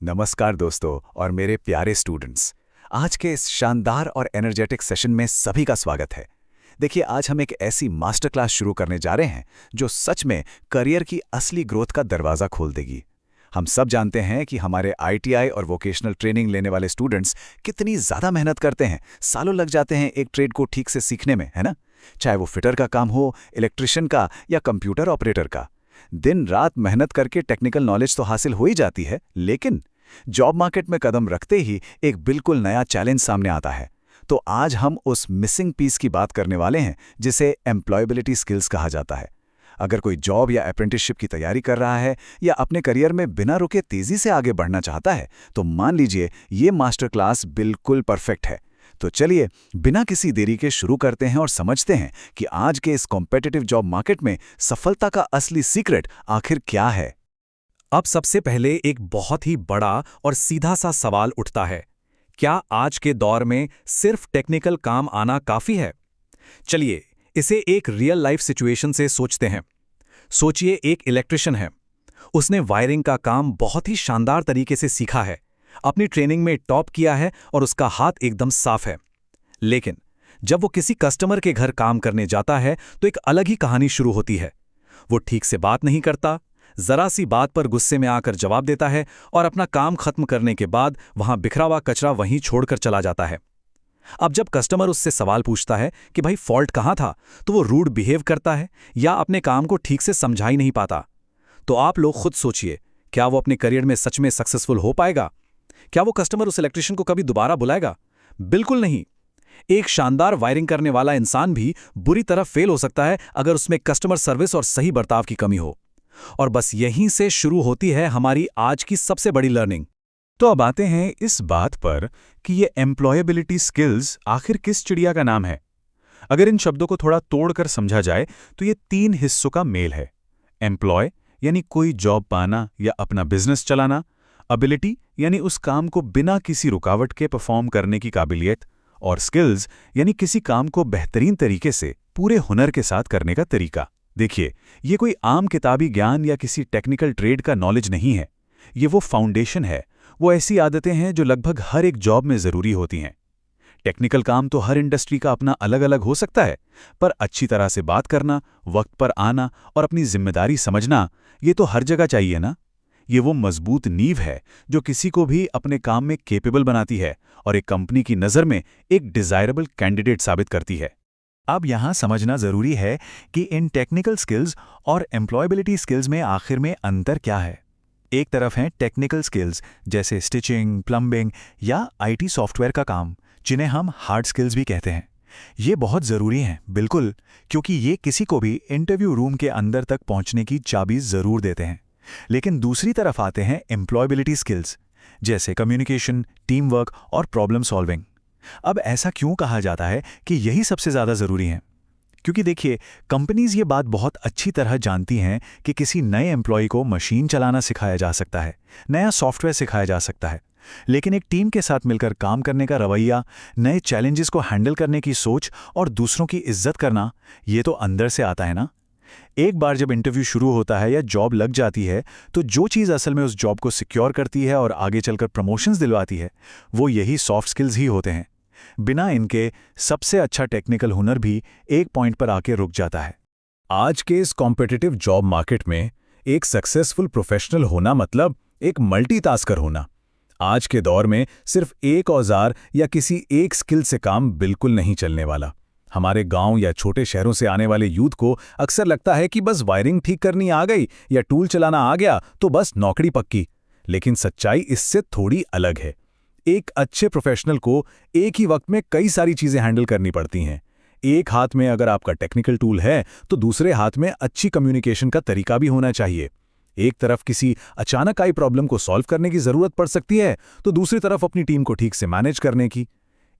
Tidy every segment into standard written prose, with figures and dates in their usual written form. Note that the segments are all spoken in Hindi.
नमस्कार दोस्तों और मेरे प्यारे स्टूडेंट्स। आज के इस शानदार और एनर्जेटिक सेशन में सभी का स्वागत है। देखिए, आज हम एक ऐसी मास्टर क्लास शुरू करने जा रहे हैं जो सच में करियर की असली ग्रोथ का दरवाज़ा खोल देगी। हम सब जानते हैं कि हमारे आईटीआई और वोकेशनल ट्रेनिंग लेने वाले स्टूडेंट्स कितनी ज़्यादा मेहनत करते हैं, सालों लग जाते हैं एक ट्रेड को ठीक से सीखने में, है ना? चाहे वो फिटर का काम हो, इलेक्ट्रिशियन का या कंप्यूटर ऑपरेटर का। दिन रात मेहनत करके टेक्निकल नॉलेज तो हासिल हो ही जाती है, लेकिन जॉब मार्केट में कदम रखते ही एक बिल्कुल नया चैलेंज सामने आता है। तो आज हम उस मिसिंग पीस की बात करने वाले हैं जिसे एम्प्लॉयबिलिटी स्किल्स कहा जाता है। अगर कोई जॉब या अप्रेंटिसशिप की तैयारी कर रहा है या अपने करियर में बिना रुके तेजी से आगे बढ़ना चाहता है, तो मान लीजिए ये मास्टर क्लास बिल्कुल परफेक्ट है। तो चलिए, बिना किसी देरी के शुरू करते हैं और समझते हैं कि आज के इस कॉम्पिटिटिव जॉब मार्केट में सफलता का असली सीक्रेट आखिर क्या है। अब सबसे पहले एक बहुत ही बड़ा और सीधा सा सवाल उठता है। क्या आज के दौर में सिर्फ टेक्निकल काम आना काफी है? चलिए, इसे एक रियल लाइफ सिचुएशन से सोचते हैं। सोचिए, एक इलेक्ट्रिशियन है। उसने वायरिंग का काम बहुत ही शानदार तरीके से सीखा है, अपनी ट्रेनिंग में टॉप किया है और उसका हाथ एकदम साफ है। लेकिन जब वो किसी कस्टमर के घर काम करने जाता है तो एक अलग ही कहानी शुरू होती है। वो ठीक से बात नहीं करता, जरा सी बात पर गुस्से में आकर जवाब देता है और अपना काम खत्म करने के बाद वहां बिखरा हुआ कचरा वहीं छोड़कर चला जाता है। अब जब कस्टमर उससे सवाल पूछता है कि भाई फॉल्ट कहाँ था, तो वो रूड बिहेव करता है या अपने काम को ठीक से समझा ही नहीं पाता। तो आप लोग खुद सोचिए, क्या वो अपने करियर में सच में सक्सेसफुल हो पाएगा? क्या वो कस्टमर उस इलेक्ट्रिशियन को कभी दोबारा बुलाएगा? बिल्कुल नहीं। एक शानदार वायरिंग करने वाला इंसान भी बुरी तरह फेल हो सकता है अगर उसमें कस्टमर सर्विस और सही बर्ताव की कमी हो। और बस यहीं से शुरू होती है हमारी आज की सबसे बड़ी लर्निंग। तो अब आते हैं इस बात पर कि ये एम्प्लॉयबिलिटी स्किल्स आखिर किस चिड़िया का नाम है। अगर इन शब्दों को थोड़ा तोड़कर समझा जाए तो ये 3 हिस्सों का मेल है। एम्प्लॉय यानी कोई जॉब पाना या अपना बिजनेस चलाना, एबिलिटी यानी उस काम को बिना किसी रुकावट के परफॉर्म करने की काबिलियत, और स्किल्स यानी किसी काम को बेहतरीन तरीके से पूरे हुनर के साथ करने का तरीका। देखिए, ये कोई आम किताबी ज्ञान या किसी टेक्निकल ट्रेड का नॉलेज नहीं है। ये वो फाउंडेशन है, वो ऐसी आदतें हैं जो लगभग हर एक जॉब में ज़रूरी होती हैं। टेक्निकल काम तो हर इंडस्ट्री का अपना अलग अलग हो सकता है, पर अच्छी तरह से बात करना, वक्त पर आना और अपनी जिम्मेदारी समझना, ये तो हर जगह चाहिए ना। ये वो मजबूत नींव है जो किसी को भी अपने काम में कैपेबल बनाती है और एक कंपनी की नज़र में एक डिज़ायरेबल कैंडिडेट साबित करती है। अब यहाँ समझना ज़रूरी है कि इन टेक्निकल स्किल्स और एम्प्लॉयबिलिटी स्किल्स में आखिर में अंतर क्या है। एक तरफ हैं टेक्निकल स्किल्स जैसे स्टिचिंग, प्लम्बिंग या आईटी सॉफ्टवेयर का काम, जिन्हें हम हार्ड स्किल्स भी कहते हैं। ये बहुत ज़रूरी हैं, बिल्कुल, क्योंकि ये किसी को भी इंटरव्यू रूम के अंदर तक पहुंचने की चाबी ज़रूर देते हैं। लेकिन दूसरी तरफ आते हैं एम्प्लॉयबिलिटी स्किल्स जैसे कम्युनिकेशन, टीम वर्क और प्रॉब्लम सॉल्विंग। अब ऐसा क्यों कहा जाता है कि यही सबसे ज़्यादा ज़रूरी हैं? क्योंकि देखिए, कंपनीज ये बात बहुत अच्छी तरह जानती हैं कि किसी नए एम्प्लॉय को मशीन चलाना सिखाया जा सकता है, नया सॉफ्टवेयर सिखाया जा सकता है, लेकिन एक टीम के साथ मिलकर काम करने का रवैया, नए चैलेंजेस को हैंडल करने की सोच और दूसरों की इज्जत करना, ये तो अंदर से आता है ना। एक बार जब इंटरव्यू शुरू होता है या जॉब लग जाती है, तो जो चीज़ असल में उस जॉब को सिक्योर करती है और आगे चलकर प्रमोशंस दिलवाती है, वो यही सॉफ्ट स्किल्स ही होते हैं। बिना इनके सबसे अच्छा टेक्निकल हुनर भी एक पॉइंट पर आके रुक जाता है। आज के इस कॉम्पिटिटिव जॉब मार्केट में एक सक्सेसफुल प्रोफेशनल होना मतलब एक मल्टीटास्कर होना। आज के दौर में सिर्फ एक औजार या किसी एक स्किल से काम बिल्कुल नहीं चलने वाला। हमारे गांव या छोटे शहरों से आने वाले यूथ को अक्सर लगता है कि बस वायरिंग ठीक करनी आ गई या टूल चलाना आ गया तो बस नौकरी पक्की। लेकिन सच्चाई इससे थोड़ी अलग है। एक अच्छे प्रोफेशनल को एक ही वक्त में कई सारी चीजें हैंडल करनी पड़ती हैं। एक हाथ में अगर आपका टेक्निकल टूल है तो दूसरे हाथ में अच्छी कम्युनिकेशन का तरीका भी होना चाहिए। एक तरफ किसी अचानक आई प्रॉब्लम को सॉल्व करने की जरूरत पड़ सकती है तो दूसरी तरफ अपनी टीम को ठीक से मैनेज करने की।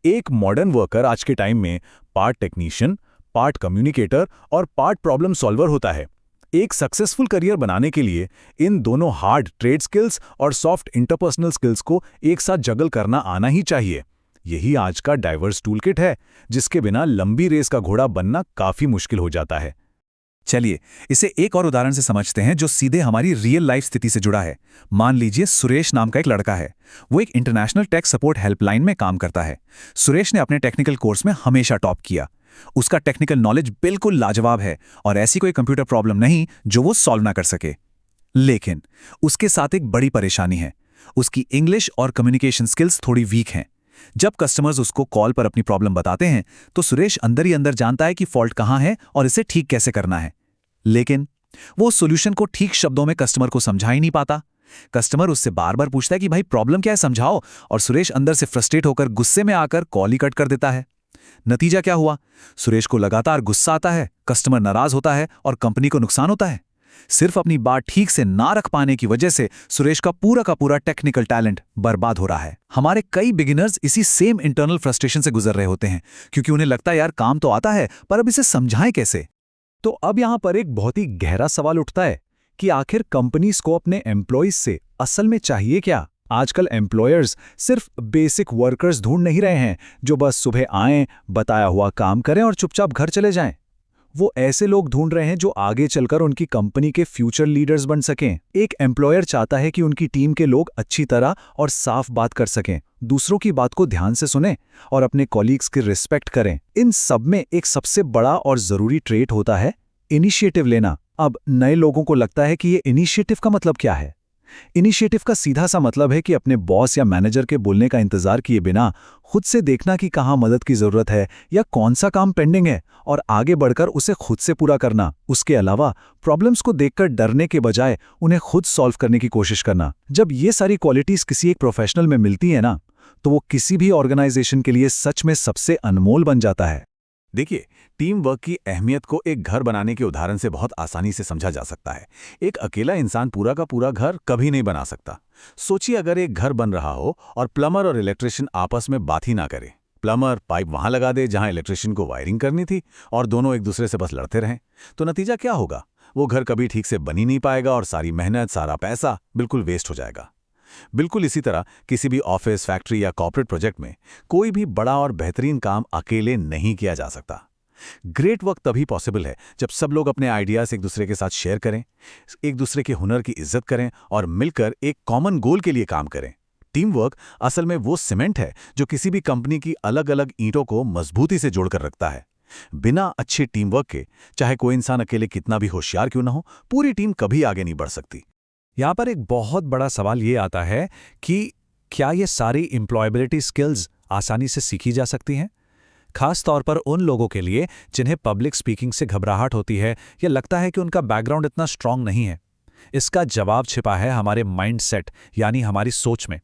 एक मॉडर्न वर्कर आज के टाइम में पार्ट टेक्नीशियन, पार्ट कम्युनिकेटर और पार्ट प्रॉब्लम सॉल्वर होता है। एक सक्सेसफुल करियर बनाने के लिए इन दोनों हार्ड ट्रेड स्किल्स और सॉफ्ट इंटरपर्सनल स्किल्स को एक साथ जगल करना आना ही चाहिए। यही आज का डाइवर्स टूलकिट है, जिसके बिना लंबी रेस का घोड़ा बनना काफी मुश्किल हो जाता है। चलिए इसे एक और उदाहरण से समझते हैं जो सीधे हमारी रियल लाइफ स्थिति से जुड़ा है। मान लीजिए सुरेश नाम का एक लड़का है। वो एक इंटरनेशनल टेक सपोर्ट हेल्पलाइन में काम करता है। सुरेश ने अपने टेक्निकल कोर्स में हमेशा टॉप किया। उसका टेक्निकल नॉलेज बिल्कुल लाजवाब है और ऐसी कोई कंप्यूटर प्रॉब्लम नहीं जो वो सॉल्व ना कर सके। लेकिन उसके साथ एक बड़ी परेशानी है। उसकी इंग्लिश और कम्युनिकेशन स्किल्स थोड़ी वीक हैं। जब कस्टमर्स उसको कॉल पर अपनी प्रॉब्लम बताते हैं तो सुरेश अंदर ही अंदर जानता है कि फॉल्ट कहाँ है और इसे ठीक कैसे करना है, लेकिन वो सॉल्यूशन को ठीक शब्दों में कस्टमर को समझा ही नहीं पाता। कस्टमर उससे बार बार पूछता है कि भाई प्रॉब्लम क्या है, समझाओ, और सुरेश अंदर से फ्रस्ट्रेट होकर गुस्से में आकर कॉल ही कट कर देता है। नतीजा क्या हुआ? सुरेश को लगातार गुस्सा आता है, कस्टमर नाराज होता है और कंपनी को नुकसान होता है। सिर्फ अपनी बात ठीक से ना रख पाने की वजह से सुरेश का पूरा टेक्निकल टैलेंट बर्बाद हो रहा है। हमारे कई बिगिनर्स इसी सेम इंटरनल फ्रस्ट्रेशन से गुजर रहे होते हैं, क्योंकि उन्हें लगता है यार काम तो आता है पर अब इसे समझाएं कैसे। तो अब यहां पर एक बहुत ही गहरा सवाल उठता है कि आखिर कंपनीज को अपने एम्प्लॉइज से असल में चाहिए क्या? आजकल एम्प्लॉयर्स सिर्फ बेसिक वर्कर्स ढूंढ नहीं रहे हैं जो बस सुबह आएं, बताया हुआ काम करें और चुपचाप घर चले जाएं। वो ऐसे लोग ढूंढ रहे हैं जो आगे चलकर उनकी कंपनी के फ्यूचर लीडर्स बन सकें। एक एम्प्लॉयर चाहता है कि उनकी टीम के लोग अच्छी तरह और साफ बात कर सकें, दूसरों की बात को ध्यान से सुनें और अपने कॉलीग्स की रिस्पेक्ट करें। इन सब में एक सबसे बड़ा और जरूरी ट्रेट होता है इनिशिएटिव लेना। अब नए लोगों को लगता है कि ये इनिशिएटिव का मतलब क्या है? इनिशिएटिव का सीधा सा मतलब है कि अपने बॉस या मैनेजर के बोलने का इंतजार किए बिना खुद से देखना कि कहाँ मदद की जरूरत है या कौन सा काम पेंडिंग है और आगे बढ़कर उसे खुद से पूरा करना। उसके अलावा प्रॉब्लम्स को देखकर डरने के बजाय उन्हें खुद सॉल्व करने की कोशिश करना। जब ये सारी क्वालिटीज किसी एक प्रोफेशनल में मिलती है ना, तो वो किसी भी ऑर्गेनाइजेशन के लिए सच में सबसे अनमोल बन जाता है। देखिए, टीम वर्क की अहमियत को एक घर बनाने के उदाहरण से बहुत आसानी से समझा जा सकता है। एक अकेला इंसान पूरा का पूरा घर कभी नहीं बना सकता। सोचिए अगर एक घर बन रहा हो और प्लम्बर और इलेक्ट्रिशियन आपस में बात ही ना करें। प्लम्बर पाइप वहां लगा दे जहां इलेक्ट्रिशियन को वायरिंग करनी थी और दोनों एक दूसरे से बस लड़ते रहें, तो नतीजा क्या होगा? वो घर कभी ठीक से बन ही नहीं पाएगा और सारी मेहनत, सारा पैसा बिल्कुल वेस्ट हो जाएगा। बिल्कुल इसी तरह किसी भी ऑफिस, फैक्ट्री या कॉर्पोरेट प्रोजेक्ट में कोई भी बड़ा और बेहतरीन काम अकेले नहीं किया जा सकता। ग्रेट वर्क तभी पॉसिबल है जब सब लोग अपने आइडियाज एक दूसरे के साथ शेयर करें, एक दूसरे के हुनर की इज्जत करें और मिलकर एक कॉमन गोल के लिए काम करें। टीम वर्क असल में वो सीमेंट है जो किसी भी कंपनी की अलग अलग ईंटों को मजबूती से जोड़कर रखता है। बिना अच्छे टीम वर्क के चाहे कोई इंसान अकेले कितना भी होशियार क्यों ना हो, पूरी टीम कभी आगे नहीं बढ़ सकती। यहाँ पर एक बहुत बड़ा सवाल ये आता है कि क्या ये सारी एम्प्लॉयबिलिटी स्किल्स आसानी से सीखी जा सकती हैं, खास तौर पर उन लोगों के लिए जिन्हें पब्लिक स्पीकिंग से घबराहट होती है या लगता है कि उनका बैकग्राउंड इतना स्ट्रांग नहीं है। इसका जवाब छिपा है हमारे माइंडसेट, यानी हमारी सोच में।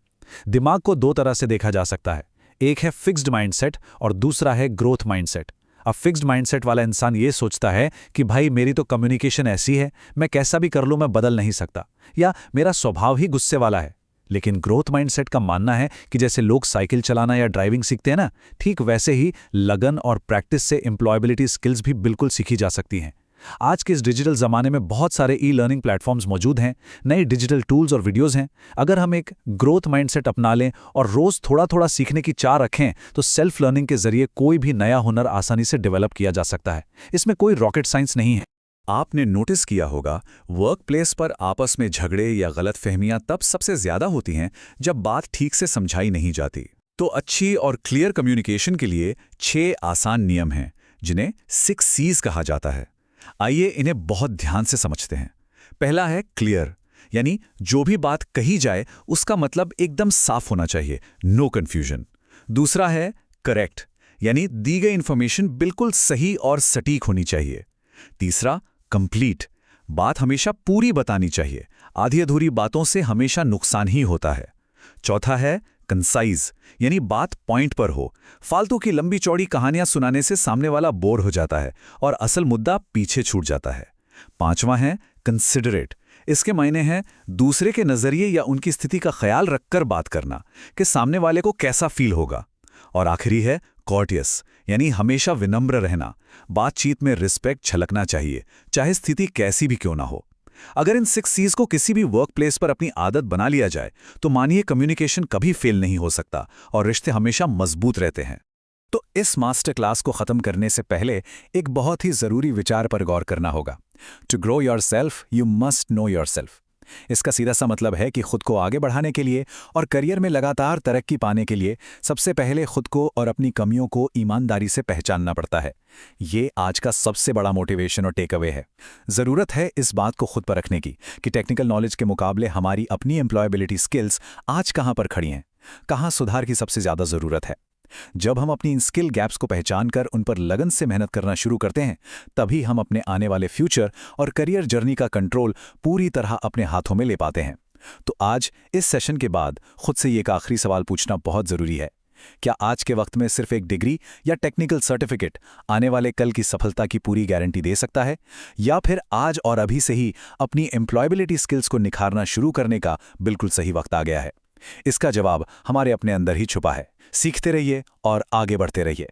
दिमाग को दो तरह से देखा जा सकता है, एक है फिक्स्ड माइंडसेट और दूसरा है ग्रोथ माइंडसेट। अब फिक्स्ड माइंडसेट वाला इंसान ये सोचता है कि भाई मेरी तो कम्युनिकेशन ऐसी है, मैं कैसा भी कर लूं मैं बदल नहीं सकता, या मेरा स्वभाव ही गुस्से वाला है। लेकिन ग्रोथ माइंडसेट का मानना है कि जैसे लोग साइकिल चलाना या ड्राइविंग सीखते हैं ना, ठीक वैसे ही लगन और प्रैक्टिस से एम्प्लॉयबिलिटी स्किल्स भी बिल्कुल सीखी जा सकती हैं। आज के इस डिजिटल ज़माने में बहुत सारे ई-लर्निंग प्लेटफॉर्म्स मौजूद हैं, नए डिजिटल टूल्स और वीडियोज़ हैं। अगर हम एक ग्रोथ माइंडसेट अपना लें और रोज़ थोड़ा थोड़ा सीखने की चाह रखें तो सेल्फ लर्निंग के जरिए कोई भी नया हुनर आसानी से डेवलप किया जा सकता है। इसमें कोई रॉकेट साइंस नहीं है। आपने नोटिस किया होगा, वर्क प्लेस पर आपस में झगड़े या गलतफहमियां तब सबसे ज्यादा होती हैं जब बात ठीक से समझाई नहीं जाती। तो अच्छी और क्लियर कम्युनिकेशन के लिए 6 आसान नियम हैं जिन्हें 6 C's कहा जाता है। आइए इन्हें बहुत ध्यान से समझते हैं। पहला है क्लियर, यानी जो भी बात कही जाए उसका मतलब एकदम साफ होना चाहिए, नो कन्फ्यूजन। दूसरा है करेक्ट, यानी दी गई इंफॉर्मेशन बिल्कुल सही और सटीक होनी चाहिए। तीसरा कंप्लीट, बात हमेशा पूरी बतानी चाहिए, आधी अधूरी बातों से हमेशा नुकसान ही होता है। चौथा है कंसाइज, यानी बात पॉइंट पर हो, फालतू की लंबी चौड़ी कहानियां सुनाने से सामने वाला बोर हो जाता है और असल मुद्दा पीछे छूट जाता है। पांचवा है कंसिडरेट, इसके मायने हैं दूसरे के नजरिए या उनकी स्थिति का ख्याल रखकर बात करना कि सामने वाले को कैसा फील होगा। और आखिरी है कॉर्टियस, यानी हमेशा विनम्र रहना, बातचीत में रिस्पेक्ट झलकना चाहिए, चाहे स्थिति कैसी भी क्यों ना हो। अगर इन 6 C's को किसी भी वर्क प्लेस पर अपनी आदत बना लिया जाए तो मानिए कम्युनिकेशन कभी फेल नहीं हो सकता और रिश्ते हमेशा मजबूत रहते हैं। तो इस मास्टर क्लास को ख़त्म करने से पहले एक बहुत ही ज़रूरी विचार पर गौर करना होगा। To grow yourself you must know yourself. इसका सीधा सा मतलब है कि खुद को आगे बढ़ाने के लिए और करियर में लगातार तरक्की पाने के लिए सबसे पहले खुद को और अपनी कमियों को ईमानदारी से पहचानना पड़ता है। ये आज का सबसे बड़ा मोटिवेशन और टेक अवे है। ज़रूरत है इस बात को खुद पर रखने की कि टेक्निकल नॉलेज के मुकाबले हमारी अपनी एम्प्लॉयबिलिटी स्किल्स आज कहाँ पर खड़ी हैं, कहाँ सुधार की सबसे ज़्यादा ज़रूरत है। जब हम अपनी इन स्किल गैप्स को पहचान कर उन पर लगन से मेहनत करना शुरू करते हैं, तभी हम अपने आने वाले फ्यूचर और करियर जर्नी का कंट्रोल पूरी तरह अपने हाथों में ले पाते हैं। तो आज इस सेशन के बाद खुद से एक आखिरी सवाल पूछना बहुत ज़रूरी है। क्या आज के वक्त में सिर्फ एक डिग्री या टेक्निकल सर्टिफिकेट आने वाले कल की सफलता की पूरी गारंटी दे सकता है, या फिर आज और अभी से ही अपनी एम्प्लॉयबिलिटी स्किल्स को निखारना शुरू करने का बिल्कुल सही वक्त आ गया है? इसका जवाब हमारे अपने अंदर ही छुपा है। सीखते रहिए और आगे बढ़ते रहिए।